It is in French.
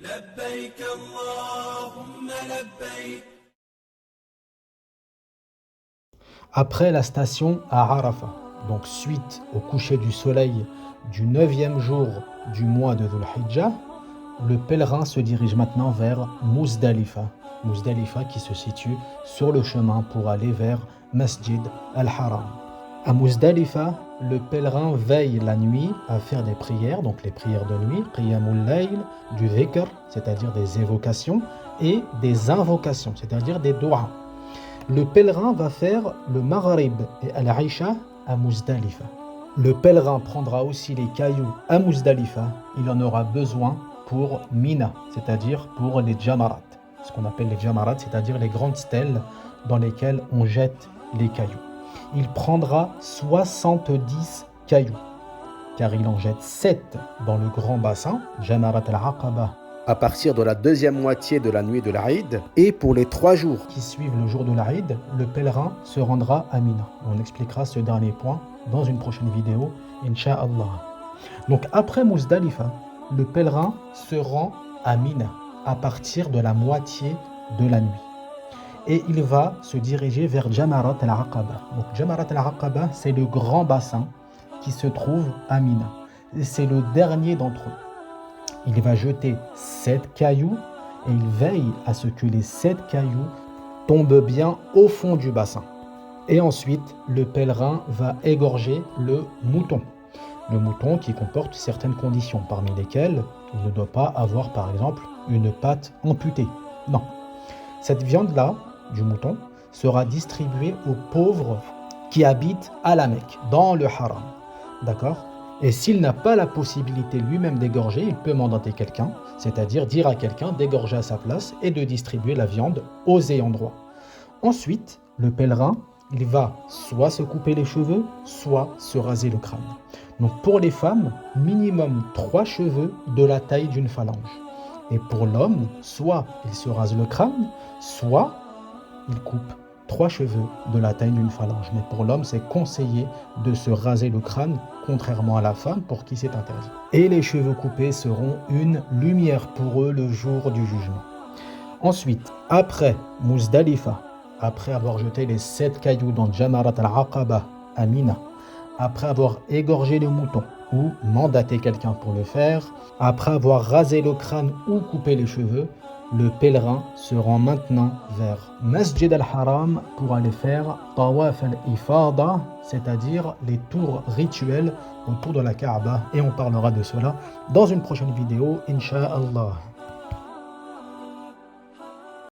لبيك اللهم لبيك. Après la station à Arafat, donc suite au coucher du soleil du 9e jour du mois de Dhul Hijjah, le pèlerin se dirige maintenant vers Muzdalifa. Muzdalifa qui se situe sur le chemin pour aller vers Masjid al-Haram. À Muzdalifa, le pèlerin veille la nuit à faire des prières, donc les prières de nuit, Qiyamul Layl, du dhikr, c'est-à-dire des évocations, et des invocations, c'est-à-dire des doigts. Le pèlerin va faire le Maghrib et Al-Aïcha à Muzdalifa. Le pèlerin prendra aussi les cailloux à Muzdalifa. Il en aura besoin pour Mina, c'est-à-dire pour les Jamarat. Ce qu'on appelle les Jamarat, c'est-à-dire les grandes stèles dans lesquelles on jette les cailloux. Il prendra 70 cailloux, car il en jette 7 dans le grand bassin, Jamarat al-Aqaba, à partir de la deuxième moitié de la nuit de l'Aïd. Et pour les 3 jours qui suivent le jour de l'Aïd, le pèlerin se rendra à Mina. On expliquera ce dernier point dans une prochaine vidéo, Inch'Allah. Donc après Muzdalifa, le pèlerin se rend à Mina à partir de la moitié de la nuit. Et il va se diriger vers Jamarat al-Aqaba. Donc Jamarat al-Aqaba, c'est le grand bassin qui se trouve à Mina. Et c'est le dernier d'entre eux. Il va jeter 7 cailloux et il veille à ce que les 7 cailloux tombent bien au fond du bassin. Et ensuite, le pèlerin va égorger le mouton. Le mouton qui comporte certaines conditions, parmi lesquelles il ne doit pas avoir par exemple une patte amputée. Non. Cette viande-là, du mouton, sera distribuée aux pauvres qui habitent à la Mecque, dans le haram. D'accord ? Et s'il n'a pas la possibilité lui-même d'égorger, il peut mandater quelqu'un, c'est-à-dire dire à quelqu'un d'égorger à sa place et de distribuer la viande aux ayants droit. Ensuite, le pèlerin, il va soit se couper les cheveux, soit se raser le crâne. Donc pour les femmes, minimum 3 cheveux de la taille d'une phalange. Et pour l'homme, soit il se rase le crâne, soit il coupe 3 cheveux de la taille d'une phalange. Mais pour l'homme, c'est conseillé de se raser le crâne, contrairement à la femme pour qui c'est interdit. Et les cheveux coupés seront une lumière pour eux le jour du jugement. Ensuite, après Muzdalifa, après avoir jeté les 7 cailloux dans Jamarat al-Aqaba à Mina, après avoir égorgé le mouton ou mandaté quelqu'un pour le faire, après avoir rasé le crâne ou coupé les cheveux, le pèlerin se rend maintenant vers Masjid al-Haram pour aller faire Tawaf al-Ifada, c'est-à-dire les tours rituels autour de la Kaaba. Et on parlera de cela dans une prochaine vidéo, Inch'Allah.